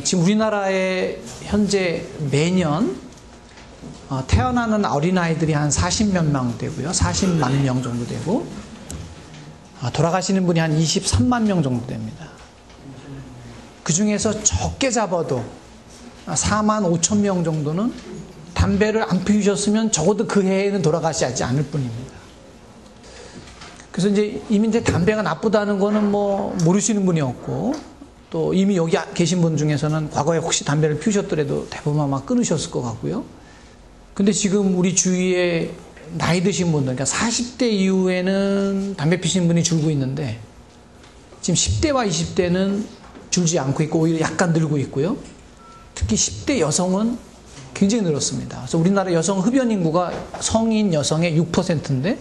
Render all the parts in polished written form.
지금 우리나라에 현재 매년 태어나는 어린아이들이 한 40몇 명 되고요. 40만 명 정도 되고, 돌아가시는 분이 한 23만 명 정도 됩니다. 그 중에서 적게 잡아도 4만 5천 명 정도는 담배를 안 피우셨으면 적어도 그 해에는 돌아가시지 않을 뿐입니다. 그래서 이미 담배가 나쁘다는 거는 모르시는 분이 없고, 또 이미 여기 계신 분 중에서는 과거에 혹시 담배를 피우셨더라도 대부분 아마 끊으셨을 것 같고요. 근데 지금 우리 주위에 나이 드신 분들, 그러니까 40대 이후에는 담배 피우시는 분이 줄고 있는데, 지금 10대와 20대는 줄지 않고 있고 오히려 약간 늘고 있고요. 특히 10대 여성은 굉장히 늘었습니다. 그래서 우리나라 여성 흡연 인구가 성인 여성의 6%인데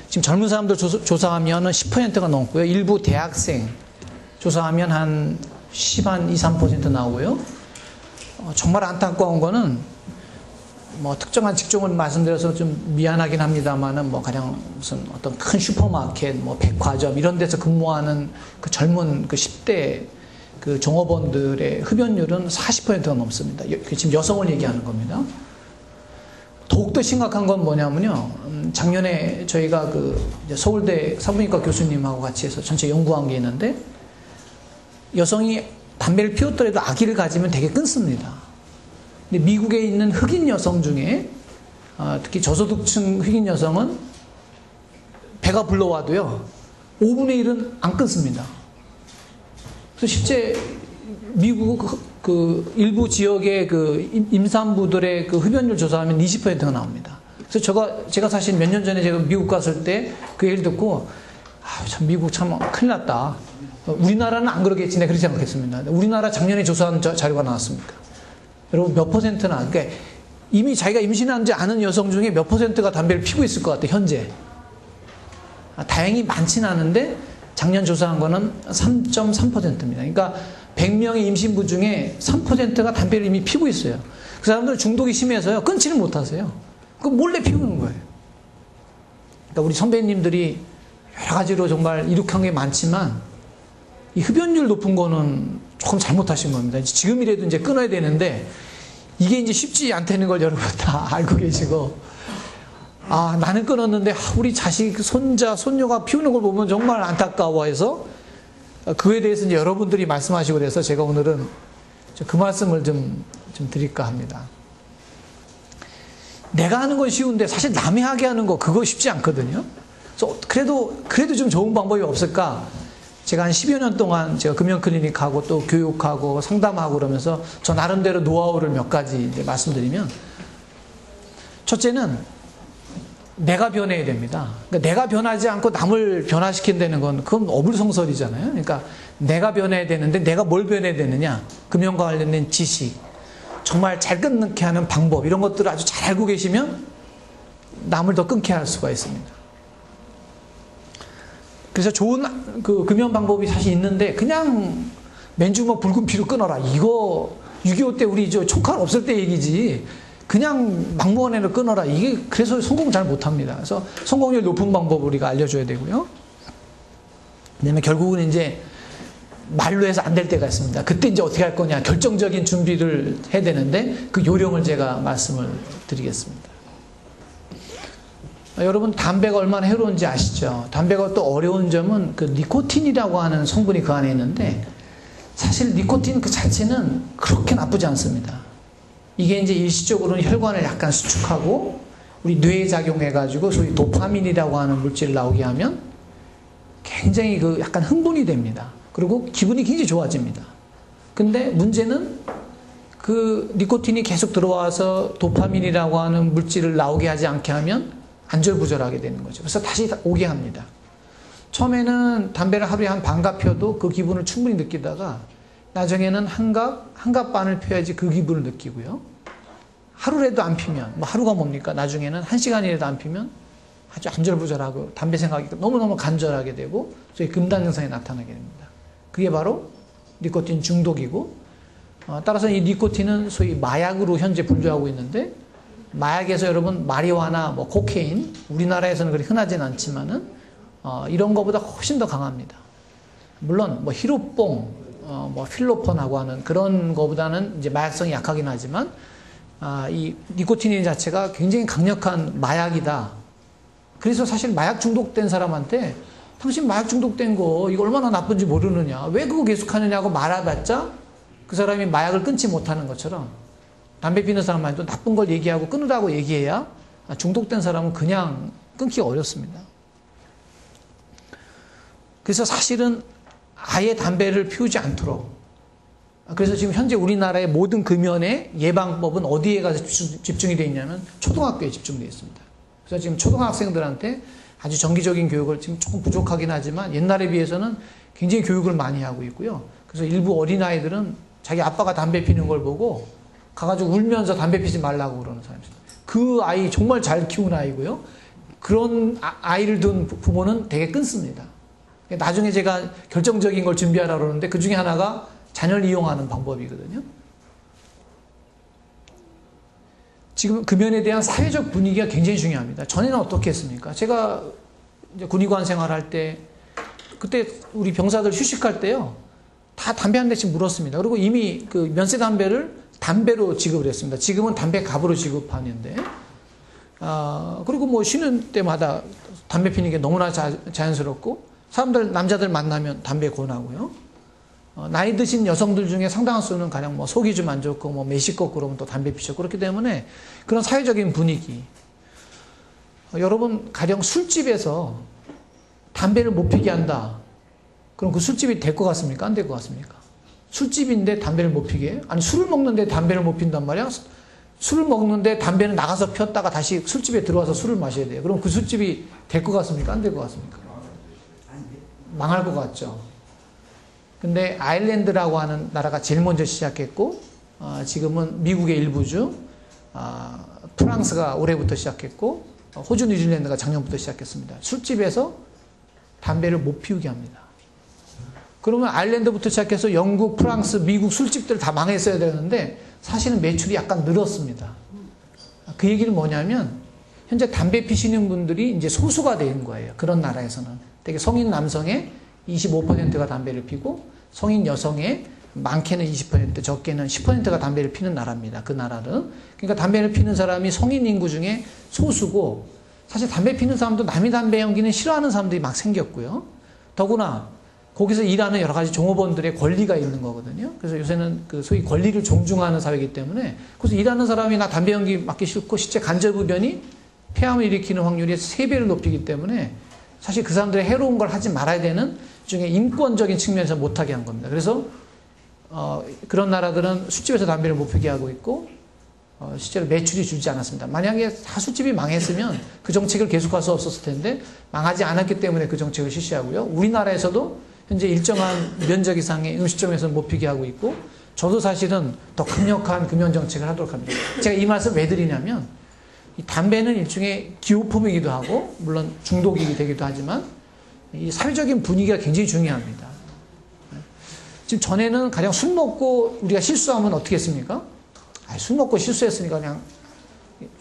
지금 젊은 사람들 조사하면 10%가 넘고요. 일부 대학생 조사하면 한 2, 3% 나오고요. 정말 안타까운 거는 특정한 직종을 말씀드려서 좀 미안하긴 합니다만은 가령 무슨 어떤 큰 슈퍼마켓, 백화점 이런 데서 근무하는 그 젊은 그 10대 그 종업원들의 흡연율은 40%가 넘습니다. 지금 여성을 얘기하는 겁니다. 더욱더 심각한 건 뭐냐면요. 작년에 저희가 서울대 산부인과 교수님하고 같이 해서 전체 연구한 게 있는데, 여성이 담배를 피웠더라도 아기를 가지면 되게 끊습니다. 근데 미국에 있는 흑인 여성 중에, 특히 저소득층 흑인 여성은 배가 불러와도요, 5분의 1은 안 끊습니다. 그래서 실제 미국 일부 지역의 임산부들의 흡연율 조사하면 20%가 나옵니다. 그래서 제가 사실 몇 년 전에 제가 미국 갔을 때 그 얘기를 듣고, 참 미국 참 큰일 났다. 우리나라는 안 그러겠지, 내가 그렇게 생각했습니다. 우리나라 작년에 조사한 자료가 나왔습니까? 여러분 몇 %나, 그러니까 이미 자기가 임신한지 아는 여성 중에 몇 %가 담배를 피우고 있을 것 같아요, 현재. 다행히 많지는 않은데 작년 조사한 거는 3.3%입니다. 그러니까 100명의 임신부 중에 3%가 담배를 이미 피우고 있어요. 그 사람들은 중독이 심해서요, 끊지를 못하세요. 몰래 피우는 거예요. 그러니까 우리 선배님들이 여러 가지로 정말 이룩한 게 많지만, 이 흡연율 높은 거는 조금 잘못하신 겁니다. 지금이라도 이제 끊어야 되는데, 이게 이제 쉽지 않다는 걸 여러분 다 알고 계시고, 나는 끊었는데, 우리 자식, 손자, 손녀가 피우는 걸 보면 정말 안타까워해서, 그에 대해서 이제 여러분들이 말씀하시고 그래서 제가 오늘은 그 말씀을 좀 드릴까 합니다. 내가 하는 건 쉬운데, 사실 남이 하게 하는 거, 그거 쉽지 않거든요. 그래서 그래도 좀 좋은 방법이 없을까? 제가 한 10여 년 동안 제가 금연클리닉하고 또 교육하고 상담하고 그러면서 저 나름대로 노하우를 몇 가지 이제 말씀드리면, 첫째는 내가 변해야 됩니다. 그러니까 내가 변하지 않고 남을 변화시킨다는 건 그건 어불성설이잖아요. 그러니까 내가 변해야 되는데 내가 뭘 변해야 되느냐? 금연과 관련된 지식, 정말 잘 끊게 하는 방법, 이런 것들을 아주 잘 알고 계시면 남을 더 끊게 할 수가 있습니다. 그래서 좋은 금연 방법이 사실 있는데, 그냥 맨주먹 붉은 피로 끊어라, 이거 6.25 때 우리 총칼 없을 때 얘기지, 그냥 막무가내로 끊어라, 이게 그래서 성공 잘 못합니다. 그래서 성공률 높은 방법을 우리가 알려줘야 되고요. 왜냐면 결국은 이제 말로 해서 안 될 때가 있습니다. 그때 이제 어떻게 할 거냐, 결정적인 준비를 해야 되는데, 그 요령을 제가 말씀을 드리겠습니다. 여러분, 담배가 얼마나 해로운지 아시죠? 담배가 또 어려운 점은 니코틴이라고 하는 성분이 그 안에 있는데, 사실 니코틴 그 자체는 그렇게 나쁘지 않습니다. 이게 이제 일시적으로는 혈관을 약간 수축하고 우리 뇌에 작용해가지고 소위 도파민이라고 하는 물질을 나오게 하면 굉장히 약간 흥분이 됩니다. 그리고 기분이 굉장히 좋아집니다. 근데 문제는 그 니코틴이 계속 들어와서 도파민이라고 하는 물질을 나오게 하지 않게 하면 안절부절하게 되는 거죠. 그래서 다시 오게 합니다. 처음에는 담배를 하루에 한 반갑 펴도 그 기분을 충분히 느끼다가 나중에는 한갑 반을 펴야지 그 기분을 느끼고요. 하루라도 안 피면, 하루가 뭡니까? 나중에는 1시간이라도 안 피면 아주 안절부절하고 담배 생각이 너무너무 간절하게 되고 소위 금단 증상이 나타나게 됩니다. 그게 바로 니코틴 중독이고, 따라서 이 니코틴은 소위 마약으로 현재 분류하고 있는데, 마약에서 여러분 마리화나 뭐 코케인, 우리나라에서는 그렇게 흔하진 않지만은 이런 거보다 훨씬 더 강합니다. 물론 뭐 히로뽕, 뭐 필로폰하고 하는 그런 거보다는 이제 마약성이 약하긴 하지만 이 니코틴 자체가 굉장히 강력한 마약이다. 그래서 사실 마약 중독된 사람한테 당신 마약 중독된 거 이거 얼마나 나쁜지 모르느냐, 왜 그거 계속하느냐고 말해봤자 그 사람이 마약을 끊지 못하는 것처럼 담배 피는 사람한테 나쁜 걸 얘기하고 끊으라고 얘기해야 중독된 사람은 그냥 끊기가 어렵습니다. 그래서 사실은 아예 담배를 피우지 않도록, 그래서 지금 현재 우리나라의 모든 금연의 예방법은 어디에 가서 집중이 되어 있냐면 초등학교에 집중되어 있습니다. 그래서 지금 초등학생들한테 아주 정기적인 교육을 지금 조금 부족하긴 하지만 옛날에 비해서는 굉장히 교육을 많이 하고 있고요. 그래서 일부 어린아이들은 자기 아빠가 담배 피는 걸 보고 가가지고 울면서 담배 피지 말라고 그러는 사람이 있어요. 그 아이 정말 잘 키운 아이고요. 그런 아이를 둔 부모는 되게 끊습니다. 나중에 제가 결정적인 걸 준비하라고 그러는데 그 중에 하나가 자녀를 이용하는 방법이거든요. 지금 금연에 대한 사회적 분위기가 굉장히 중요합니다. 전에는 어떻게 했습니까? 제가 이제 군의관 생활할 때 그때 우리 병사들 휴식할 때요, 다 담배 한 대씩 물었습니다. 그리고 이미 그 면세 담배를 담배로 지급을 했습니다. 지금은 담배 값으로 지급하는데, 그리고 뭐 쉬는 때마다 담배 피는 게 너무나 자연스럽고, 사람들, 남자들 만나면 담배 권하고요. 나이 드신 여성들 중에 상당한 수는 가령 뭐 속이 좀 안 좋고 뭐 매식고 그러면 또 담배 피죠. 그렇기 때문에 그런 사회적인 분위기. 여러분, 가령 술집에서 담배를 못 피게 한다. 그럼 그 술집이 될 것 같습니까? 안 될 것 같습니까? 술집인데 담배를 못 피게? 아니, 술을 먹는데 담배를 못 핀단 말이야? 술을 먹는데 담배는 나가서 폈다가 다시 술집에 들어와서 술을 마셔야 돼요. 그럼 그 술집이 될 것 같습니까? 안 될 것 같습니까? 망할 것 같죠. 근데 아일랜드라고 하는 나라가 제일 먼저 시작했고, 지금은 미국의 일부주, 프랑스가 올해부터 시작했고, 호주, 뉴질랜드가 작년부터 시작했습니다. 술집에서 담배를 못 피우게 합니다. 그러면 아일랜드부터 시작해서 영국, 프랑스, 미국 술집들 다 망했어야 되는데 사실은 매출이 약간 늘었습니다. 그 얘기는 뭐냐면 현재 담배 피시는 분들이 이제 소수가 된 거예요. 그런 나라에서는. 되게 성인 남성의 25%가 담배를 피고 성인 여성의 많게는 20%, 적게는 10%가 담배를 피는 나라입니다. 그 나라는. 그러니까 담배를 피는 사람이 성인 인구 중에 소수고, 사실 담배 피는 사람도 남이 담배 연기는 싫어하는 사람들이 막 생겼고요. 더구나 거기서 일하는 여러 가지 종업원들의 권리가 있는 거거든요. 그래서 요새는 그 소위 권리를 존중하는 사회이기 때문에, 그래서 일하는 사람이 나 담배 연기 맡기 싫고 실제 간접흡연이 폐암을 일으키는 확률이 3배를 높이기 때문에 사실 그 사람들의 해로운 걸 하지 말아야 되는 중에 인권적인 측면에서 못하게 한 겁니다. 그래서 그런 나라들은 술집에서 담배를 못 피게 하고 있고, 실제로 매출이 줄지 않았습니다. 만약에 다 술집이 망했으면 그 정책을 계속할 수 없었을 텐데 망하지 않았기 때문에 그 정책을 실시하고요. 우리나라에서도 현재 일정한 면적 이상의 음식점에서 못 피게 하고 있고, 저도 사실은 더 강력한 금연 정책을 하도록 합니다. 제가 이 말씀 왜 드리냐면, 이 담배는 일종의 기호품이기도 하고 물론 중독이 되기도 하지만 이 사회적인 분위기가 굉장히 중요합니다. 지금 전에는 가령 술 먹고 우리가 실수하면 어떻게 했습니까? 술 먹고 실수했으니까 그냥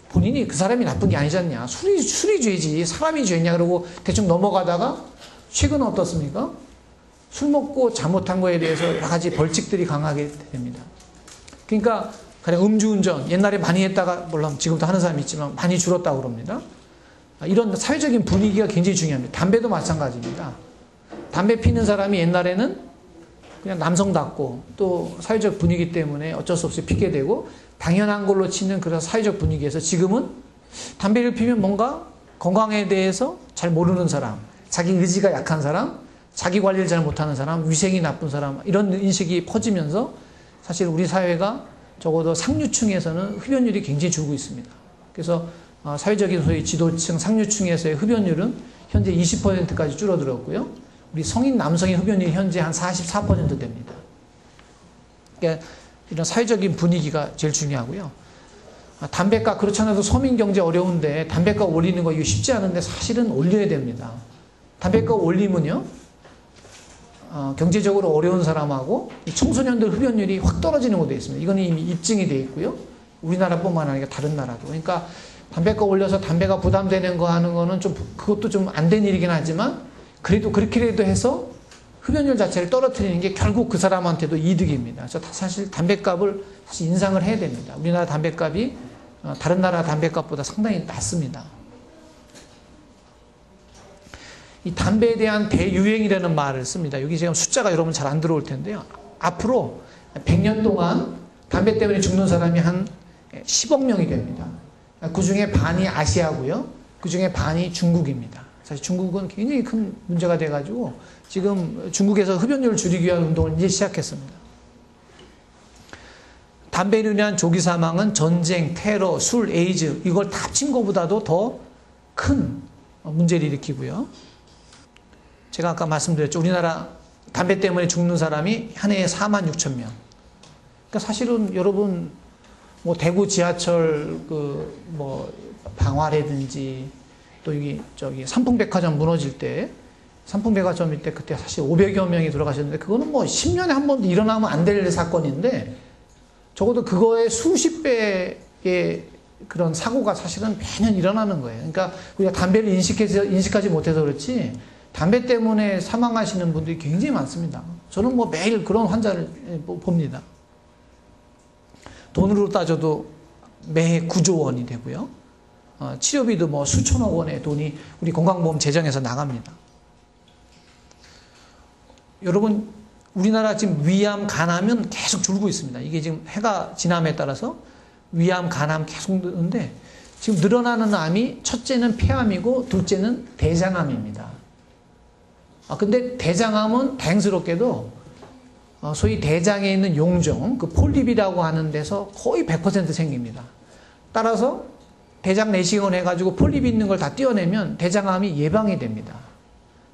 본인이 그 사람이 나쁜 게 아니지 않냐, 술이 죄지 사람이 죄냐 그러고 대충 넘어가다가 최근은 어떻습니까? 술 먹고 잘못한 거에 대해서 여러 가지 벌칙들이 강하게 됩니다. 그러니까 가령 음주운전 옛날에 많이 했다가 물론 지금도 하는 사람이 있지만 많이 줄었다고 그럽니다. 이런 사회적인 분위기가 굉장히 중요합니다. 담배도 마찬가지입니다. 담배 피는 사람이 옛날에는 그냥 남성답고 또 사회적 분위기 때문에 어쩔 수 없이 피게 되고 당연한 걸로 치는 그런 사회적 분위기에서 지금은 담배를 피면 뭔가 건강에 대해서 잘 모르는 사람, 자기 의지가 약한 사람, 자기 관리를 잘 못하는 사람, 위생이 나쁜 사람, 이런 인식이 퍼지면서 사실 우리 사회가 적어도 상류층에서는 흡연율이 굉장히 줄고 있습니다. 그래서 사회적인 소위 지도층, 상류층에서의 흡연율은 현재 20%까지 줄어들었고요. 우리 성인 남성의 흡연율이 현재 한 44% 됩니다. 그러니까 이런 사회적인 분위기가 제일 중요하고요. 담배값, 그렇지 않아도 서민 경제 어려운데 담배값 올리는 거 이거 쉽지 않은데 사실은 올려야 됩니다. 담배값 올리면요, 경제적으로 어려운 사람하고 청소년들 흡연율이 확 떨어지는 것도 있습니다. 이건 이미 입증이 되어 있고요. 우리나라뿐만 아니라 다른 나라도. 그러니까 담배가 올려서 담배가 부담되는 거 하는 거는 좀 그것도 좀 안 된 일이긴 하지만 그래도 그렇게라도 해서 흡연율 자체를 떨어뜨리는 게 결국 그 사람한테도 이득입니다. 그래서 사실 담배값을 사실 인상을 해야 됩니다. 우리나라 담배값이 다른 나라 담배값보다 상당히 낮습니다. 이 담배에 대한 대유행이라는 말을 씁니다. 여기 지금 숫자가 여러분 잘 안 들어올 텐데요. 앞으로 100년 동안 담배 때문에 죽는 사람이 한 10억 명이 됩니다. 그 중에 반이 아시아고요. 그 중에 반이 중국입니다. 사실 중국은 굉장히 큰 문제가 돼가지고 지금 중국에서 흡연율을 줄이기 위한 운동을 이제 시작했습니다. 담배로 인한 조기 사망은 전쟁, 테러, 술, 에이즈 이걸 다 합친 것보다도 더 큰 문제를 일으키고요. 제가 아까 말씀드렸죠. 우리나라 담배 때문에 죽는 사람이 한 해에 4만 6천 명. 그러니까 사실은 여러분 뭐 대구 지하철 뭐 방화라든지 또 여기 삼풍백화점 무너질 때 삼풍백화점일 때 그때 사실 500여 명이 돌아가셨는데 그거는 뭐 10년에 한 번도 일어나면 안 될 사건인데 적어도 그거의 수십 배의 그런 사고가 사실은 매년 일어나는 거예요. 그러니까 우리가 담배를 인식하지 못해서 그렇지 담배 때문에 사망하시는 분들이 굉장히 많습니다. 저는 뭐 매일 그런 환자를 봅니다. 돈으로 따져도 매해 9조 원이 되고요. 치료비도 뭐 수천억 원의 돈이 우리 건강보험 재정에서 나갑니다. 여러분, 우리나라 지금 위암, 간암은 계속 줄고 있습니다. 이게 지금 해가 지남에 따라서 위암, 간암 계속 늘는데 지금 늘어나는 암이 첫째는 폐암이고 둘째는 대장암입니다. 근데 대장암은 다행스럽게도 소위 대장에 있는 용종, 그 폴립이라고 하는 데서 거의 100% 생깁니다. 따라서 대장 내시경을 해가지고 폴립이 있는 걸 다 떼어내면 대장암이 예방이 됩니다.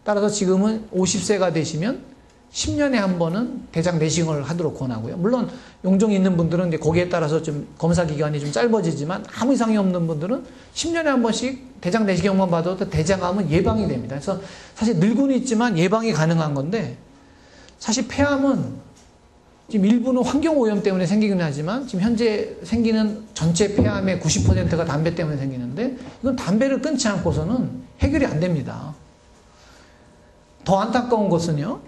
따라서 지금은 50세가 되시면 10년에 한 번은 대장 내시경을 하도록 권하고요. 물론 용종이 있는 분들은 이제 거기에 따라서 좀 검사 기간이 좀 짧아지지만 아무 이상이 없는 분들은 10년에 한 번씩 대장 내시경만 받아도 대장암은 예방이 됩니다. 그래서 사실 늙고는 있지만 예방이 가능한 건데 사실 폐암은 지금 일부는 환경오염 때문에 생기긴 하지만 지금 현재 생기는 전체 폐암의 90%가 담배 때문에 생기는데 이건 담배를 끊지 않고서는 해결이 안 됩니다. 더 안타까운 것은요.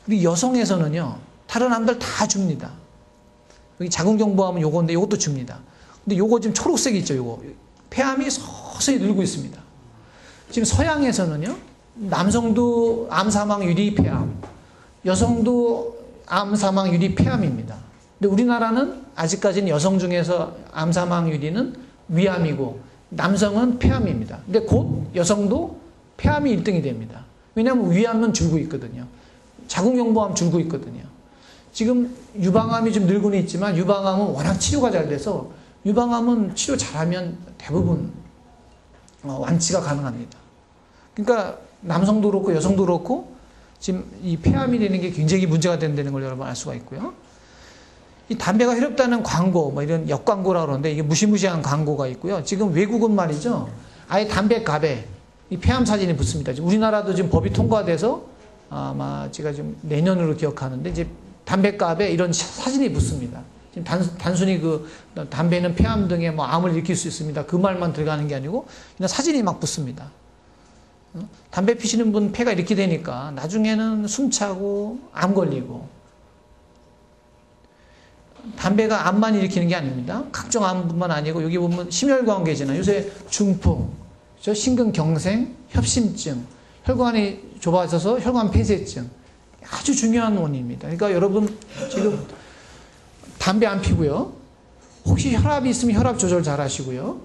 우리 여성에서는요. 다른 암들 다 줍니다. 여기 자궁경부암은 요건데 요것도 줍니다. 근데 요거 지금 초록색 있죠. 요거. 폐암이 서서히 늘고 있습니다. 지금 서양에서는요. 남성도 암 사망률이 폐암, 여성도 암 사망률이 폐암입니다. 근데 우리나라는 아직까지는 여성 중에서 암 사망률이는 위암이고 남성은 폐암입니다. 근데 곧 여성도 폐암이 1등이 됩니다. 왜냐하면 위암은 줄고 있거든요. 자궁경부암 줄고 있거든요. 지금 유방암이 좀 늘고는 있지만 유방암은 워낙 치료가 잘 돼서 유방암은 치료 잘하면 대부분 완치가 가능합니다. 그러니까 남성도 그렇고 여성도 그렇고 지금 이 폐암이 되는 게 굉장히 문제가 된다는 걸 여러분 알 수가 있고요. 이 담배가 해롭다는 광고, 뭐 이런 역광고라고 그러는데 이게 무시무시한 광고가 있고요. 지금 외국은 말이죠. 아예 담배갑에 이 폐암 사진이 붙습니다. 우리나라도 지금 법이 통과돼서 아마 제가 지금 내년으로 기억하는데 이제 담배갑에 이런 사진이 붙습니다. 지금 단순히 그 담배는 폐암 등의 뭐 암을 일으킬 수 있습니다. 그 말만 들어가는 게 아니고 그냥 사진이 막 붙습니다. 담배 피시는 분 폐가 이렇게 되니까 나중에는 숨차고 암 걸리고 담배가 암만 일으키는 게 아닙니다. 각종 암뿐만 아니고 여기 보면 심혈관계잖아요. 요새 중풍, 심근경색, 협심증, 혈관이 좁아져서 혈관 폐쇄증 아주 중요한 원인입니다. 그러니까 여러분 지금 담배 안 피고요. 혹시 혈압이 있으면 혈압 조절 잘 하시고요.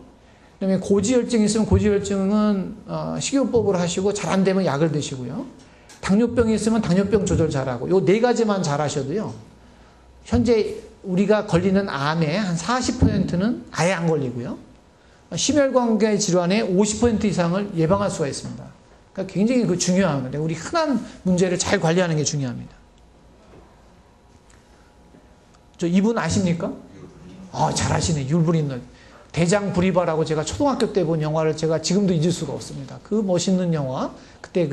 그다음에 고지혈증이 있으면 고지혈증은 식이요법으로 하시고 잘 안 되면 약을 드시고요. 당뇨병이 있으면 당뇨병 조절 잘하고 요 네 가지만 잘 하셔도요. 현재 우리가 걸리는 암의 한 40%는 아예 안 걸리고요. 심혈관계 질환의 50% 이상을 예방할 수가 있습니다. 그러니까 굉장히 그 중요한 건데 우리 흔한 문제를 잘 관리하는 게 중요합니다. 저 이분 아십니까? 잘 아시네. 율브린너. 대장 브리바라고 제가 초등학교 때 본 영화를 제가 지금도 잊을 수가 없습니다. 그 멋있는 영화, 그때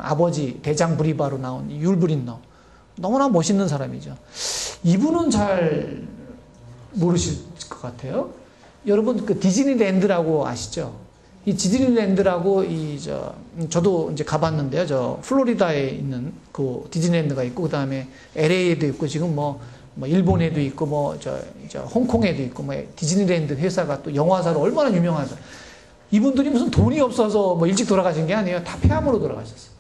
아버지 대장 브리바로 나온 율브린너. 너무나 멋있는 사람이죠. 이분은 잘 모르실 것 같아요. 여러분 그 디즈니랜드라고 아시죠? 이 디즈니랜드라고 저도 이제 가봤는데요. 저 플로리다에 있는 그 디즈니랜드가 있고 그다음에 LA에도 있고 지금 뭐 일본에도 있고 저 홍콩에도 있고 디즈니랜드 회사가 또 영화사로 얼마나 유명하죠. 이분들이 무슨 돈이 없어서 뭐 일찍 돌아가신 게 아니에요. 다 폐암으로 돌아가셨어요.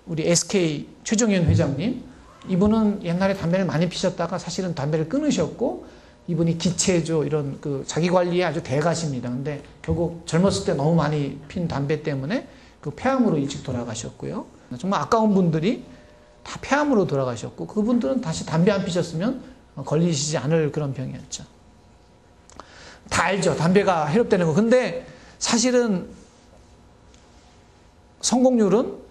우리 SK 최정현 회장님, 이분은 옛날에 담배를 많이 피셨다가 사실은 담배를 끊으셨고, 이분이 기체조 이런 그 자기 관리에 아주 대가십니다. 근데 결국 젊었을 때 너무 많이 핀 담배 때문에 그 폐암으로 일찍 돌아가셨고요. 정말 아까운 분들이 다 폐암으로 돌아가셨고, 그분들은 다시 담배 안 피셨으면 걸리시지 않을 그런 병이었죠. 다 알죠. 담배가 해롭다는 거. 근데 사실은 성공률은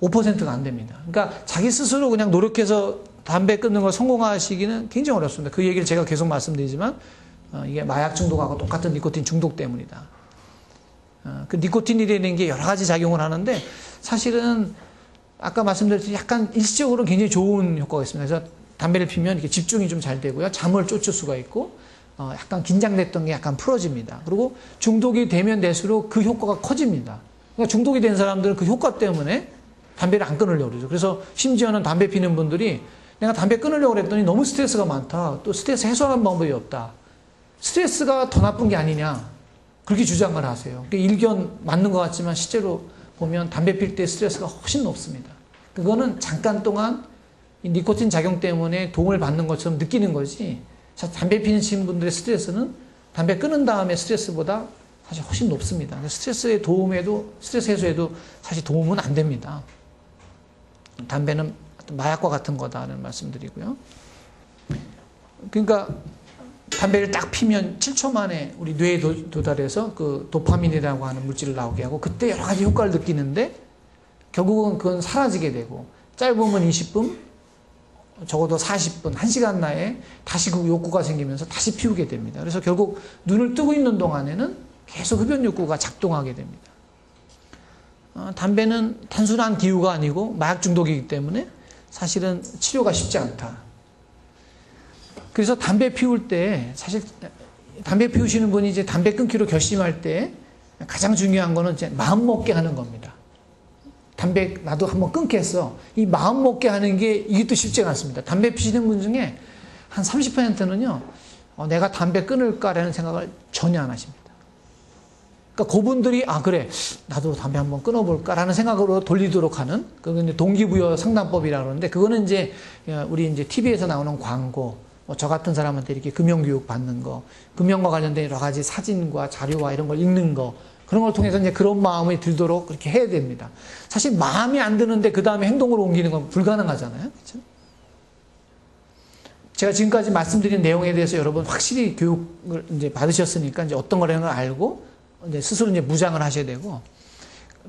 5%가 안 됩니다. 그러니까 자기 스스로 그냥 노력해서 담배 끊는 걸 성공하시기는 굉장히 어렵습니다. 그 얘기를 제가 계속 말씀드리지만 이게 마약 중독하고 똑같은 니코틴 중독 때문이다. 그 니코틴이라는 게 여러 가지 작용을 하는데 사실은 아까 말씀드렸듯이 약간 일시적으로 굉장히 좋은 효과가 있습니다. 그래서 담배를 피면 이렇게 집중이 좀 잘 되고요. 잠을 쫓을 수가 있고 약간 긴장됐던 게 약간 풀어집니다. 그리고 중독이 되면 될수록 그 효과가 커집니다. 그러니까 중독이 된 사람들은 그 효과 때문에 담배를 안 끊으려고 그러죠. 그래서 심지어는 담배 피는 분들이 내가 담배 끊으려고 그랬더니 너무 스트레스가 많다. 또 스트레스 해소하는 방법이 없다. 스트레스가 더 나쁜 게 아니냐. 그렇게 주장을 하세요. 일견 맞는 것 같지만 실제로 보면 담배 필 때 스트레스가 훨씬 높습니다. 그거는 잠깐 동안 이 니코틴 작용 때문에 도움을 받는 것처럼 느끼는 거지. 담배 피는 분들의 스트레스는 담배 끊은 다음에 스트레스보다 사실 훨씬 높습니다. 스트레스 해소에도 사실 도움은 안 됩니다. 담배는 마약과 같은 거다라는 말씀드리고요. 그러니까 담배를 딱 피면 7초 만에 우리 뇌에 도달해서 그 도파민이라고 하는 물질을 나오게 하고 그때 여러 가지 효과를 느끼는데 결국은 그건 사라지게 되고 짧으면 20분, 적어도 40분, 1시간 내에 다시 그 욕구가 생기면서 다시 피우게 됩니다. 그래서 결국 눈을 뜨고 있는 동안에는 계속 흡연 욕구가 작동하게 됩니다. 담배는 단순한 기후가 아니고 마약 중독이기 때문에 사실은 치료가 쉽지 않다. 그래서 담배 피울 때 사실 담배 피우시는 분이 이제 담배 끊기로 결심할 때 가장 중요한 거는 이제 마음 먹게 하는 겁니다. 담배 나도 한번 끊겠어. 이 마음 먹게 하는 게 이게 또 쉽지가 않습니다. 담배 피시는 분 중에 한 30%는요. 내가 담배 끊을까라는 생각을 전혀 안 하십니다. 그러니까 그분들이 그래 나도 담배 한번 끊어볼까라는 생각으로 돌리도록 하는 그건 이제 동기부여 상담법이라고 그러는데 그거는 이제 우리 이제 TV에서 나오는 광고 저 같은 사람한테 이렇게 금융교육 받는 거 금융과 관련된 여러 가지 사진과 자료와 이런 걸 읽는 거 그런 걸 통해서 이제 그런 마음이 들도록 그렇게 해야 됩니다. 사실 마음이 안 드는데 그 다음에 행동으로 옮기는 건 불가능하잖아요. 그렇죠? 제가 지금까지 말씀드린 내용에 대해서 여러분 확실히 교육을 이제 받으셨으니까 이제 어떤 거라는 걸 알고 이제 스스로 이제 무장을 하셔야 되고,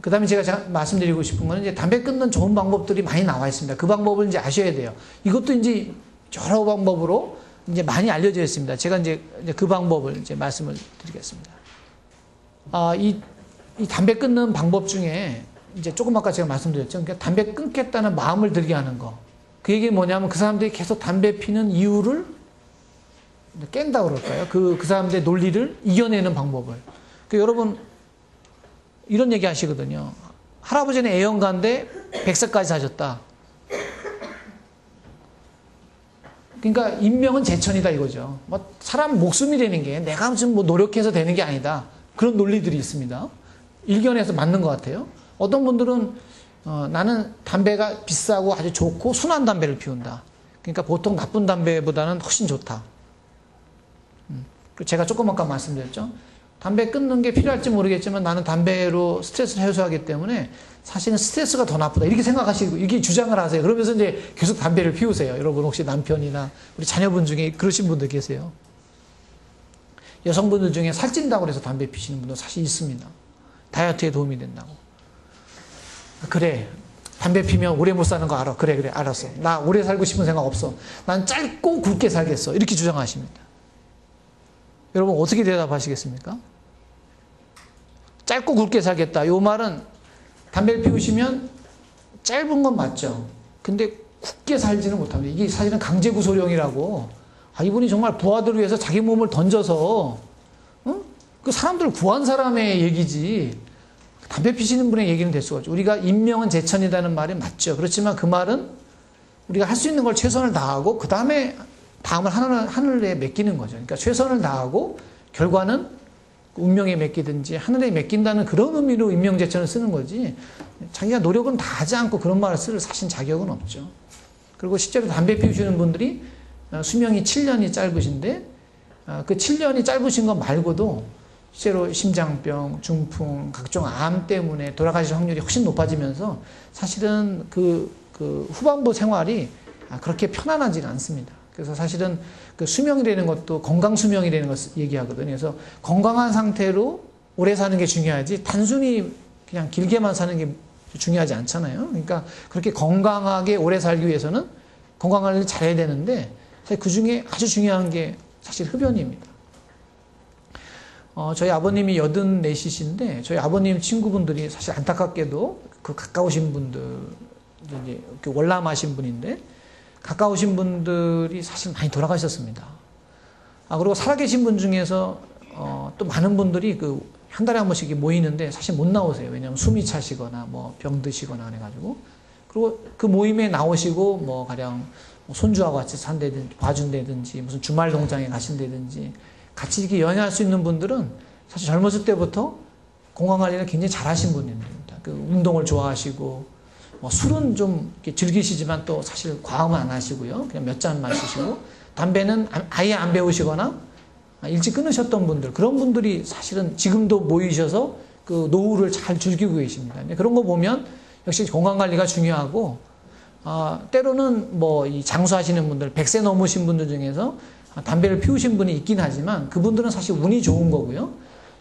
그 다음에 제가 말씀드리고 싶은 거는 이제 담배 끊는 좋은 방법들이 많이 나와 있습니다. 그 방법을 이제 아셔야 돼요. 이것도 이제 여러 방법으로 이제 많이 알려져 있습니다. 제가 이제 그 방법을 이제 말씀을 드리겠습니다. 이 담배 끊는 방법 중에 이제 조금 아까 제가 말씀드렸죠. 그러니까 담배 끊겠다는 마음을 들게 하는 거. 그 얘기는 뭐냐면 그 사람들이 계속 담배 피는 이유를 깬다 그럴까요? 그 사람들의 논리를 이겨내는 방법을. 여러분 이런 얘기 하시거든요. 할아버지는 애연가인데 100세까지 사셨다. 그러니까 인명은 제천이다 이거죠. 사람 목숨이 되는 게 내가 지금 노력해서 되는 게 아니다. 그런 논리들이 있습니다. 일견에서 맞는 것 같아요. 어떤 분들은 나는 담배가 비싸고 아주 좋고 순한 담배를 피운다. 그러니까 보통 나쁜 담배보다는 훨씬 좋다. 제가 조금 아까 말씀드렸죠. 담배 끊는 게 필요할지 모르겠지만 나는 담배로 스트레스를 해소하기 때문에 사실은 스트레스가 더 나쁘다. 이렇게 생각하시고 이렇게 주장을 하세요. 그러면서 이제 계속 담배를 피우세요. 여러분 혹시 남편이나 우리 자녀분 중에 그러신 분들 계세요. 여성분들 중에 살찐다고 해서 담배 피시는 분도 사실 있습니다. 다이어트에 도움이 된다고. 그래. 담배 피면 오래 못 사는 거 알아. 그래 알았어. 나 오래 살고 싶은 생각 없어. 난 짧고 굵게 살겠어. 이렇게 주장하십니다. 여러분 어떻게 대답하시겠습니까? 짧고 굵게 살겠다. 이 말은 담배를 피우시면 짧은 건 맞죠. 근데 굳게 살지는 못합니다. 이게 사실은 강제구소령이라고, 이분이 정말 부하들을 위해서 자기 몸을 던져서 그 사람들을 구한 사람의 얘기지 담배 피시는 분의 얘기는 될 수가 없죠. 우리가 인명은 제천이라는 말이 맞죠. 그렇지만 그 말은 우리가 할 수 있는 걸 최선을 다하고 그 다음에 다음을 하늘에 맡기는 거죠. 그러니까 최선을 다하고 결과는 운명에 맡기든지 하늘에 맡긴다는 그런 의미로 인명제천을 쓰는 거지, 자기가 노력은 다 하지 않고 그런 말을 쓸 사실 자격은 없죠. 그리고 실제로 담배 피우시는 분들이 수명이 7년이 짧으신데 그 7년이 짧으신 것 말고도 실제로 심장병, 중풍, 각종 암 때문에 돌아가실 확률이 훨씬 높아지면서 사실은 그 후반부 생활이 그렇게 편안하지가 않습니다. 그래서 사실은 그 수명이라는 것도 건강 수명이라는 것을 얘기하거든요. 그래서 건강한 상태로 오래 사는 게 중요하지 단순히 그냥 길게만 사는 게 중요하지 않잖아요. 그러니까 그렇게 건강하게 오래 살기 위해서는 건강 관리를 잘해야 되는데 사실 그 중에 아주 중요한 게 사실 흡연입니다. 저희 아버님이 84이신데 저희 아버님 친구분들이 사실 안타깝게도 그 가까우신 분들, 이제 월남하신 분인데 가까우신 분들이 사실 많이 돌아가셨습니다. 그리고 살아계신 분 중에서 또 많은 분들이 한 달에 한 번씩 모이는데 사실 못 나오세요. 왜냐하면 숨이 차시거나 뭐 병 드시거나 그래가지고. 그리고 그 모임에 나오시고 뭐 가령 손주하고 같이 산다든지 봐준다든지 무슨 주말 농장에 가신다든지 같이 이렇게 여행할 수 있는 분들은 사실 젊었을 때부터 건강관리를 굉장히 잘하신 분입니다. 운동을 좋아하시고 뭐 술은 좀 이렇게 즐기시지만 또 사실 과음은 안 하시고요. 그냥 몇 잔 마시시고 담배는 아예 안 배우시거나 일찍 끊으셨던 분들, 그런 분들이 사실은 지금도 모이셔서 그 노후를 잘 즐기고 계십니다. 그런 거 보면 역시 건강관리가 중요하고 때로는 뭐 이 장수하시는 분들, 100세 넘으신 분들 중에서 담배를 피우신 분이 있긴 하지만 그분들은 사실 운이 좋은 거고요.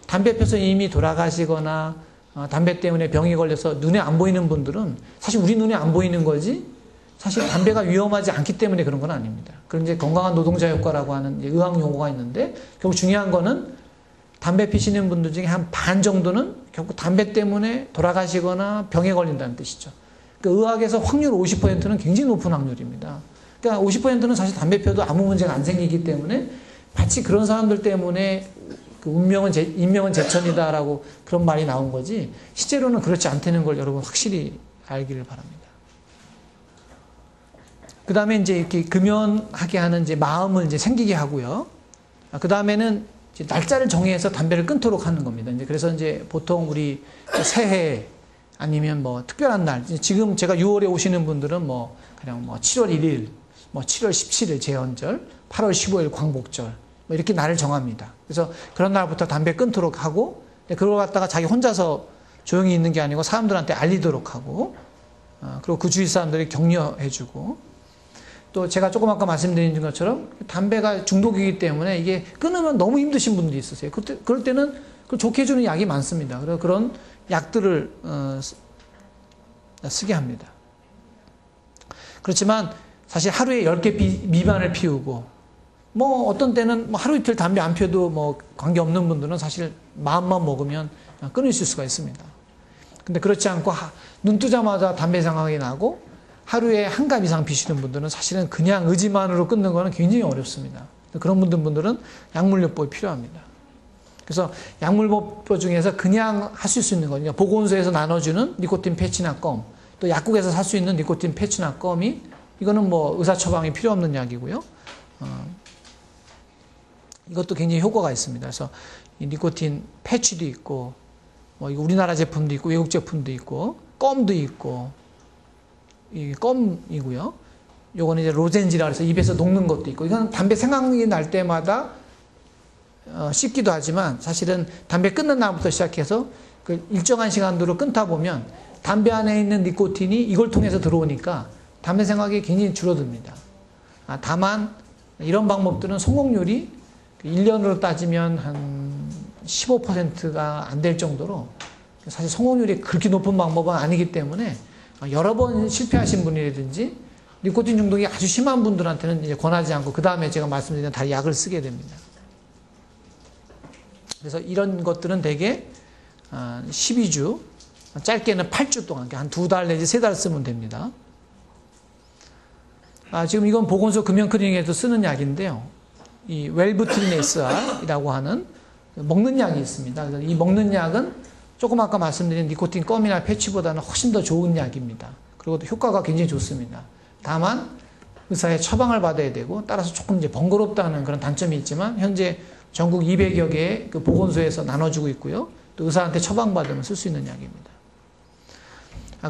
담배 펴서 이미 돌아가시거나 담배 때문에 병이 걸려서 눈에 안 보이는 분들은 사실 우리 눈에 안 보이는 거지 사실 담배가 위험하지 않기 때문에 그런 건 아닙니다. 그런 이제 건강한 노동자 효과라고 하는 의학 용어가 있는데 결국 중요한 거는 담배 피시는 분들 중에 한 반 정도는 결국 담배 때문에 돌아가시거나 병에 걸린다는 뜻이죠. 그러니까 의학에서 확률 50%는 굉장히 높은 확률입니다. 그러니까 50%는 사실 담배 펴도 아무 문제가 안 생기기 때문에 마치 그런 사람들 때문에 그 인명은 제천이다라고 그런 말이 나온 거지 실제로는 그렇지 않다는 걸 여러분 확실히 알기를 바랍니다. 그 다음에 이제 이렇게 금연하게 하는 이제 마음을 이제 생기게 하고요. 그 다음에는 날짜를 정해서 담배를 끊도록 하는 겁니다. 이제 그래서 이제 보통 우리 새해 아니면 뭐 특별한 날, 지금 제가 6월에 오시는 분들은 뭐 그냥 뭐 7월 1일, 뭐 7월 17일 제헌절, 8월 15일 광복절, 뭐 이렇게 날을 정합니다. 그래서 그런 날부터 담배 끊도록 하고, 그걸 갖다가 자기 혼자서 조용히 있는 게 아니고 사람들한테 알리도록 하고, 그리고 그 주위 사람들이 격려해주고, 또 제가 조금 아까 말씀드린 것처럼 담배가 중독이기 때문에 이게 끊으면 너무 힘드신 분들이 있으세요. 그럴 때는 그걸 좋게 해주는 약이 많습니다. 그래서 그런 약들을 쓰게 합니다. 그렇지만 사실 하루에 10개 미만을 피우고 뭐 어떤 때는 뭐 하루 이틀 담배 안 피워도 뭐 관계없는 분들은 사실 마음만 먹으면 끊으실 수가 있습니다. 근데 그렇지 않고 눈 뜨자마자 담배 생각이 나고 하루에 한 갑 이상 피시는 분들은 사실은 그냥 의지만으로 끊는 거는 굉장히 어렵습니다. 그런 분들은 약물요법이 필요합니다. 그래서 약물요법 중에서 그냥 하실 수 있는 거니까 보건소에서 나눠주는 니코틴 패치나 껌, 또 약국에서 살 수 있는 니코틴 패치나 껌이 이거는 뭐 의사 처방이 필요 없는 약이고요. 이것도 굉장히 효과가 있습니다. 그래서 이 니코틴 패치도 있고, 뭐 이거 우리나라 제품도 있고 외국 제품도 있고 껌도 있고. 이 껌이고요. 요거는 이제 로젠지라 해서 입에서 녹는 것도 있고, 이건 담배 생각이 날 때마다 씹기도 하지만 사실은 담배 끊는 날부터 시작해서 그 일정한 시간으로 끊다 보면 담배 안에 있는 니코틴이 이걸 통해서 들어오니까 담배 생각이 굉장히 줄어듭니다. 다만 이런 방법들은 성공률이 1년으로 따지면 한 15%가 안 될 정도로 사실 성공률이 그렇게 높은 방법은 아니기 때문에 여러 번 실패하신 분이라든지 니코틴 중독이 아주 심한 분들한테는 이제 권하지 않고 그 다음에 제가 말씀드린 다 약을 쓰게 됩니다. 그래서 이런 것들은 대개 12주, 짧게는 8주 동안 한 2달 내지 3달 쓰면 됩니다. 지금 이건 보건소 금연 클리닉에도 쓰는 약인데요. 이 웰부트린 SR이라고 하는 먹는 약이 있습니다. 그래서 이 먹는 약은 조금 아까 말씀드린 니코틴 껌이나 패치보다는 훨씬 더 좋은 약입니다. 그리고 효과가 굉장히 좋습니다. 다만 의사의 처방을 받아야 되고 따라서 조금 이제 번거롭다는 그런 단점이 있지만 현재 전국 200여 개의 그 보건소에서 나눠주고 있고요. 또 의사한테 처방받으면 쓸 수 있는 약입니다.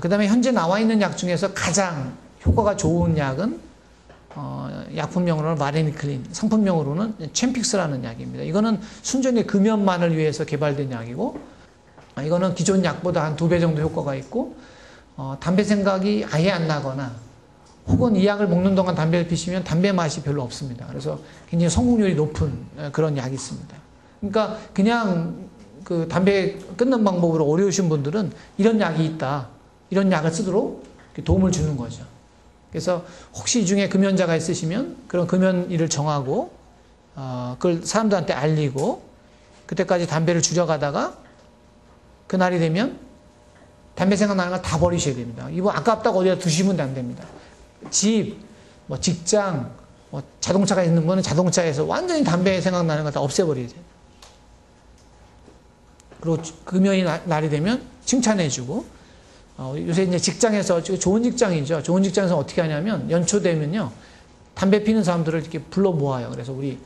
그 다음에 현재 나와 있는 약 중에서 가장 효과가 좋은 약은 약품명으로는 마레니클린, 상품명으로는 챔픽스라는 약입니다. 이거는 순전히 금연만을 위해서 개발된 약이고 이거는 기존 약보다 한 2배 정도 효과가 있고 담배 생각이 아예 안 나거나 혹은 이 약을 먹는 동안 담배를 피시면 담배 맛이 별로 없습니다. 그래서 굉장히 성공률이 높은 그런 약이 있습니다. 그러니까 그냥 그 담배 끊는 방법으로 어려우신 분들은 이런 약이 있다. 이런 약을 쓰도록 도움을 주는 거죠. 그래서 혹시 이 중에 금연자가 있으시면 그런 금연일을 정하고 그걸 사람들한테 알리고 그때까지 담배를 줄여가다가 그날이 되면 담배 생각나는 걸 다 버리셔야 됩니다. 이거 아깝다고 어디다 두시면 안 됩니다. 집, 뭐 직장, 뭐 자동차가 있는 분은 자동차에서 완전히 담배 생각나는 걸 다 없애버려야 돼요. 그리고 금연이 날이 되면 칭찬해주고 요새 이제 직장에서 좋은 직장이죠. 좋은 직장에서 어떻게 하냐면 연초되면요 담배 피는 사람들을 이렇게 불러 모아요. 그래서 우리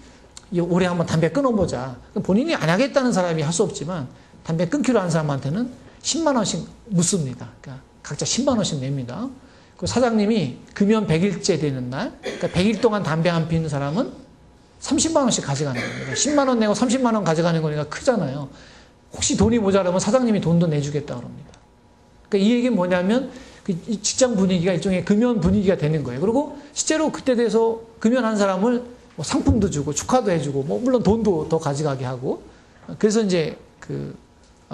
올해 한번 담배 끊어보자. 본인이 안 하겠다는 사람이 할 수 없지만 담배 끊기로 한 사람한테는 10만 원씩 묻습니다. 그러니까 각자 10만 원씩 냅니다. 그 사장님이 금연 100일째 되는 날, 그러니까 100일 동안 담배 안 피는 사람은 30만 원씩 가져가는 겁니다. 10만 원 내고 30만 원 가져가는 거니까 크잖아요. 혹시 돈이 모자라면 사장님이 돈도 내주겠다 그럽니다. 그러니까 이 얘기는 뭐냐면 이 직장 분위기가 일종의 금연 분위기가 되는 거예요. 그리고 실제로 그때 돼서 금연한 사람을 뭐 상품도 주고 축하도 해주고 뭐 물론 돈도 더 가져가게 하고 그래서 이제 그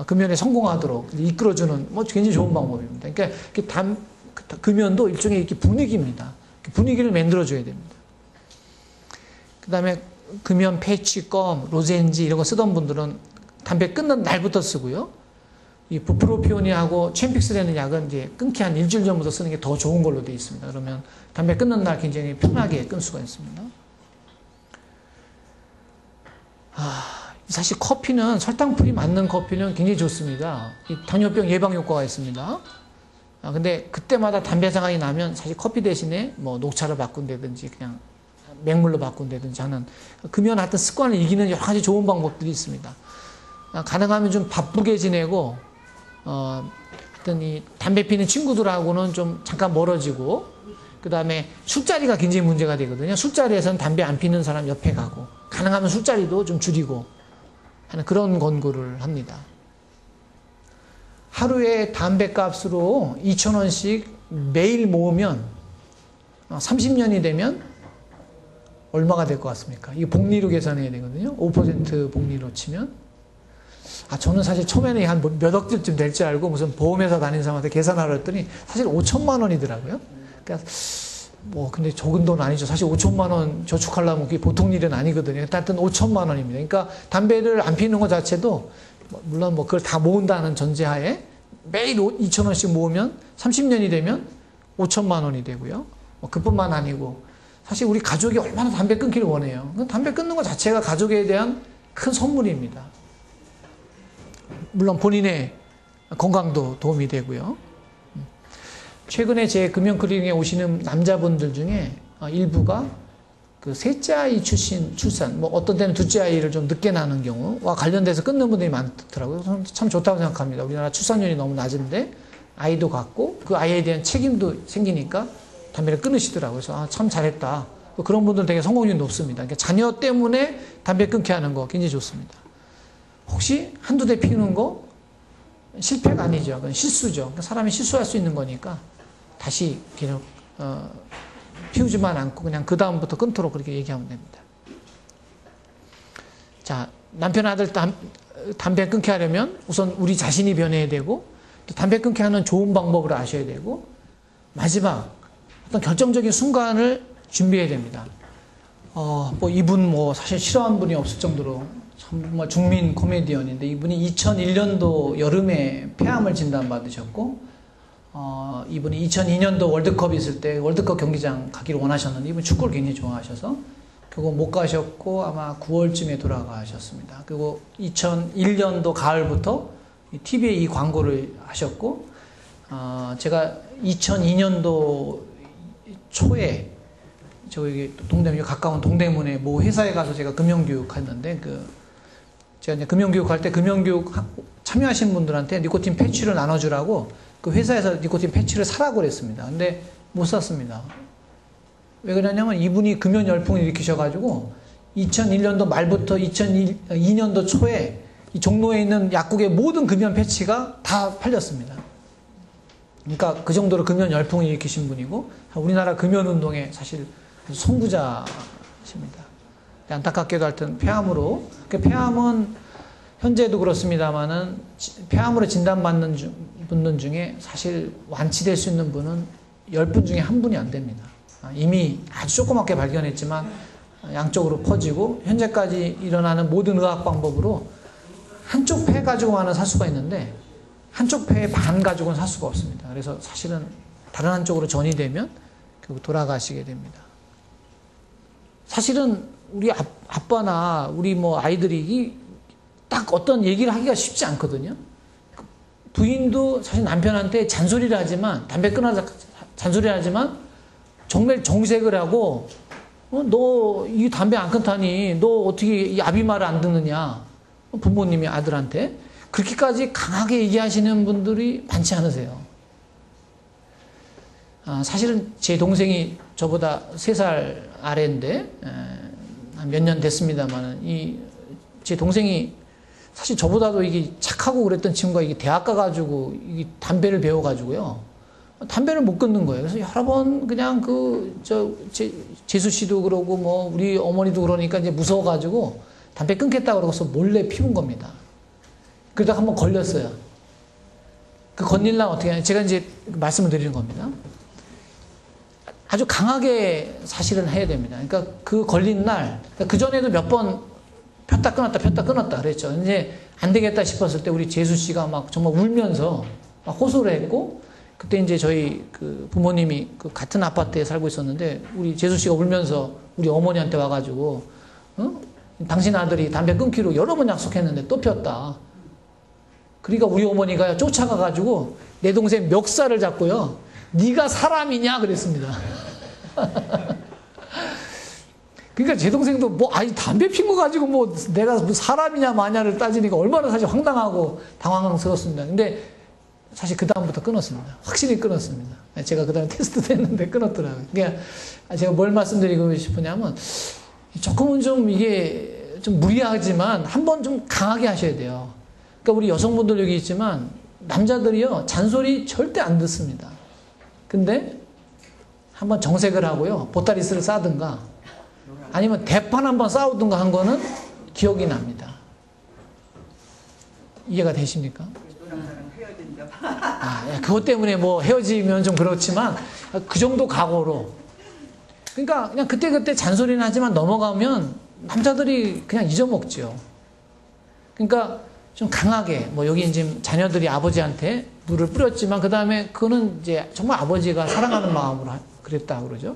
금연에 성공하도록 이끌어주는 뭐 굉장히 좋은 방법입니다. 그러니까 금연도 일종의 이렇게 분위기입니다. 분위기를 만들어줘야 됩니다. 그 다음에 금연 패치, 껌, 로젠지 이런 거 쓰던 분들은 담배 끊는 날부터 쓰고요. 이 부프로피온이하고 챔픽스라는 약은 이제 끊기 한 일주일 전부터 쓰는 게 더 좋은 걸로 되어 있습니다. 그러면 담배 끊는 날 굉장히 편하게 끊을 수가 있습니다. 사실 커피는 설탕풀이 맞는 커피는 굉장히 좋습니다. 이 당뇨병 예방 효과가 있습니다. 근데 그때마다 담배 생각이 나면 사실 커피 대신에 뭐 녹차를 바꾼다든지 그냥 맹물로 바꾼다든지 하는 금연 하여튼 습관을 이기는 여러 가지 좋은 방법들이 있습니다. 가능하면 좀 바쁘게 지내고 하여튼 이 담배 피는 친구들하고는 좀 잠깐 멀어지고 그 다음에 술자리가 굉장히 문제가 되거든요. 술자리에서는 담배 안 피는 사람 옆에 가고 가능하면 술자리도 좀 줄이고 하는 그런 권고를 합니다. 하루에 담배값으로 2,000원씩 매일 모으면 30년이 되면 얼마가 될 것 같습니까? 이거 복리로 계산해야 되거든요. 5% 복리로 치면. 저는 사실 처음에는 한 몇 억쯤 될 줄 알고 무슨 보험회사 다니는 사람한테 계산하라 했더니 사실 5천만 원이더라고요. 그러니까 뭐 근데 적은 돈 아니죠. 사실 5천만 원 저축하려면 그게 보통 일은 아니거든요. 하여튼 5천만 원입니다. 그러니까 담배를 안 피는 것 자체도 물론 뭐 그걸 다 모은다는 전제하에 매일 2,000원씩 모으면 30년이 되면 5천만 원이 되고요. 뭐 그뿐만 아니고 사실 우리 가족이 얼마나 담배 끊기를 원해요. 담배 끊는 것 자체가 가족에 대한 큰 선물입니다. 물론 본인의 건강도 도움이 되고요. 최근에 제 금연 클리닉에 오시는 남자분들 중에 일부가 그 셋째 아이 출산, 뭐 어떤 때는 둘째 아이를 좀 늦게 낳는 경우와 관련돼서 끊는 분들이 많더라고요. 참 좋다고 생각합니다. 우리나라 출산율이 너무 낮은데 아이도 갖고 그 아이에 대한 책임도 생기니까 담배를 끊으시더라고요. 그래서 참 잘했다. 그런 분들 되게 성공률이 높습니다. 그러니까 자녀 때문에 담배 끊게 하는 거 굉장히 좋습니다. 혹시 한두 대 피우는 거 실패가 아니죠. 그건 실수죠. 그러니까 사람이 실수할 수 있는 거니까 다시 그냥 피우지만 않고 그냥 그 다음부터 끊도록 그렇게 얘기하면 됩니다. 자, 남편 아들 담배 끊게 하려면 우선 우리 자신이 변해야 되고 또 담배 끊게 하는 좋은 방법을 아셔야 되고 마지막 어떤 결정적인 순간을 준비해야 됩니다. 뭐 이분 뭐 사실 싫어하는 분이 없을 정도로 정말 중민 코미디언인데 이분이 2001년도 여름에 폐암을 진단받으셨고 이분이 2002년도 월드컵 있을 때 월드컵 경기장 가기를 원하셨는데 이분 축구를 굉장히 좋아하셔서 그거 못 가셨고 아마 9월쯤에 돌아가셨습니다. 그리고 2001년도 가을부터 TV에 이 광고를 하셨고 제가 2002년도 초에 저기 가까운 동대문에 모 회사에 가서 제가 금융교육 했는데 제가 이제 금융교육 할 때 금융교육 참여하신 분들한테 니코틴 패치를 나눠주라고 그 회사에서 니코틴 패치를 사라고 그랬습니다. 근데 못 샀습니다. 왜 그러냐면 이분이 금연 열풍을 일으키셔가지고 2001년도 말부터 2002년도 초에 이 종로에 있는 약국의 모든 금연 패치가 다 팔렸습니다. 그러니까 그 정도로 금연 열풍을 일으키신 분이고 우리나라 금연 운동의 사실 선구자십니다. 안타깝게도 하여튼 폐암으로 폐암은 현재도 그렇습니다만은 폐암으로 진단받는 분들 중에 사실 완치될 수 있는 분은 10분 중에 1분이 안 됩니다. 이미 아주 조그맣게 발견했지만 양쪽으로 퍼지고 현재까지 일어나는 모든 의학 방법으로 한쪽 폐 가지고만은 살 수가 있는데 한쪽 폐의 반 가지고는 살 수가 없습니다. 그래서 사실은 다른 한쪽으로 전이 되면 결국 돌아가시게 됩니다. 사실은 우리 아빠나 우리 뭐 아이들이 딱 어떤 얘기를 하기가 쉽지 않거든요. 부인도 사실 남편한테 잔소리를 하지만 담배 끊어서 잔소리를 하지만 정말 정색을 하고 너 이 담배 안 끊다니 너 어떻게 이 아비 말을 안 듣느냐 부모님이 아들한테 그렇게까지 강하게 얘기하시는 분들이 많지 않으세요. 사실은 제 동생이 저보다 3살 아래인데 한 몇 년 됐습니다만 제 동생이 사실 저보다도 이게 착하고 그랬던 친구가 이게 대학 가가지고 이게 담배를 배워가지고요. 담배를 못 끊는 거예요. 그래서 여러 번 그냥 재수 씨도 그러고 뭐 우리 어머니도 그러니까 이제 무서워가지고 담배 끊겠다고 그러고서 몰래 피운 겁니다. 그러다가 한번 걸렸어요. 그 건일날 어떻게 하냐. 제가 이제 말씀을 드리는 겁니다. 아주 강하게 사실은 해야 됩니다. 그러니까 그 걸린 날, 그 전에도 몇 번 폈다 끊었다 그랬죠. 이제 안 되겠다 싶었을 때 우리 재수 씨가 막 정말 울면서 막 호소를 했고, 그때 이제 저희 그 부모님이 그 같은 아파트에 살고 있었는데, 우리 재수 씨가 울면서 우리 어머니한테 와가지고, 당신 아들이 담배 끊기로 여러 번 약속했는데 또 폈다. 그러니까 우리 어머니가 쫓아가가지고 내 동생 멱살을 잡고요. 네가 사람이냐 그랬습니다. 그러니까 제 동생도 뭐 아니 담배 핀 거 가지고 뭐 내가 뭐 사람이냐 마냐를 따지니까 얼마나 사실 황당하고 당황스럽습니다. 근데 사실 그 다음부터 끊었습니다. 확실히 끊었습니다. 제가 그 다음에 테스트도 했는데 끊었더라고요. 그러니까 제가 뭘 말씀드리고 싶으냐면 조금은 좀 이게 좀 무리하지만 한번 좀 강하게 하셔야 돼요. 그러니까 우리 여성분들 여기 있지만 남자들이요 잔소리 절대 안 듣습니다. 근데 한번 정색을 하고요 보따리스를 싸든가 아니면 대판 한번 싸우든가 한 거는 기억이 납니다. 이해가 되십니까? 그것 때문에 뭐 헤어지면 좀 그렇지만 그 정도 각오로 그러니까 그냥 그때 잔소리는 하지만 넘어가면 남자들이 그냥 잊어먹죠. 그러니까 좀 강하게 뭐 여기 이제 자녀들이 아버지한테 물을 뿌렸지만 그 다음에 그거는 이제 정말 아버지가 사랑하는 마음으로 그랬다 그러죠.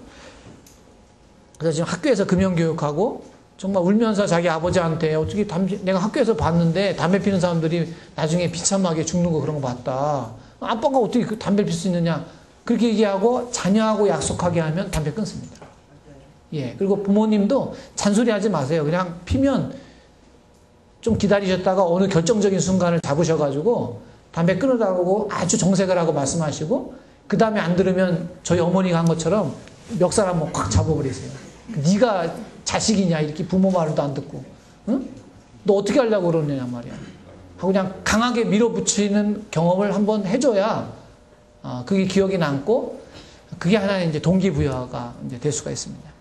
그래서 지금 학교에서 금연교육하고 정말 울면서 자기 아버지한테 어떻게 내가 학교에서 봤는데 담배 피는 사람들이 나중에 비참하게 죽는 거 그런 거 봤다. 아빠가 어떻게 그 담배를 필 수 있느냐. 그렇게 얘기하고 자녀하고 약속하게 하면 담배 끊습니다. 예. 그리고 부모님도 잔소리 하지 마세요. 그냥 피면 좀 기다리셨다가 어느 결정적인 순간을 잡으셔가지고 담배 끊으라고 아주 정색을 하고 말씀하시고 그 다음에 안 들으면 저희 어머니가 한 것처럼 멱살 한번 콱 잡아버리세요. 네가 자식이냐 이렇게 부모 말도 안 듣고 응? 너 어떻게 하려고 그러느냐 말이야 하고 그냥 강하게 밀어붙이는 경험을 한번 해줘야 그게 기억이 남고 그게 하나의 이제 동기부여가 이제 될 수가 있습니다.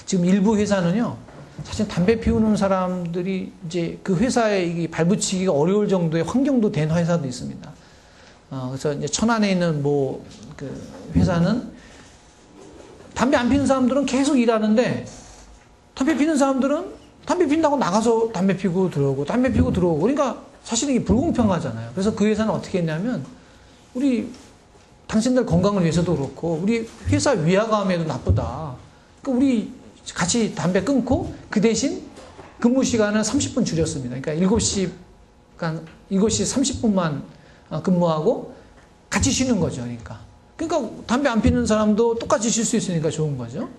지금 일부 회사는요 사실 담배 피우는 사람들이 이제 그 회사에 이게 발붙이기가 어려울 정도의 환경도 된 회사도 있습니다. 그래서 이제 천안에 있는 뭐 그 회사는 담배 안 피는 사람들은 계속 일하는데 담배 피는 사람들은 담배 핀다고 나가서 담배 피고 들어오고 담배 피고 들어오고 그러니까 사실 이게 불공평하잖아요. 그래서 그 회사는 어떻게 했냐면 우리 당신들 건강을 위해서도 그렇고 우리 회사 위화감에도 나쁘다. 그러니까 우리 같이 담배 끊고 그 대신 근무 시간은 30분 줄였습니다. 그러니까 7시 30분만 근무하고 같이 쉬는 거죠. 그러니까 담배 안 피는 사람도 똑같이 쉴 수 있으니까 좋은 거죠.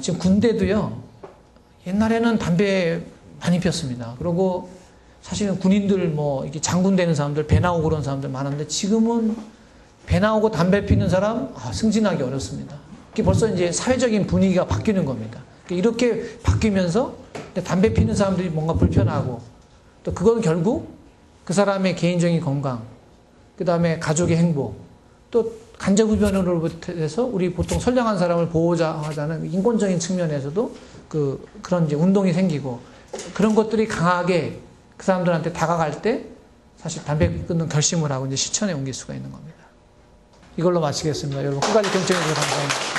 지금 군대도요. 옛날에는 담배 많이 피웠습니다. 그리고 사실은 군인들 이게 장군 되는 사람들 배 나오고 그런 사람들 많은데 지금은 배 나오고 담배 피는 사람 승진하기 어렵습니다. 이게 벌써 이제 사회적인 분위기가 바뀌는 겁니다. 이렇게 바뀌면서 담배 피는 사람들이 뭔가 불편하고 또 그건 결국 그 사람의 개인적인 건강, 그 다음에 가족의 행복, 또 간접흡연으로부터 해서 우리 보통 선량한 사람을 보호자 하자는 인권적인 측면에서도 그런 이제 운동이 생기고 그런 것들이 강하게 그 사람들한테 다가갈 때 사실 담배 끊는 결심을 하고 이제 실천에 옮길 수가 있는 겁니다. 이걸로 마치겠습니다. 여러분 끝까지 경청해 주셔서 감사합니다.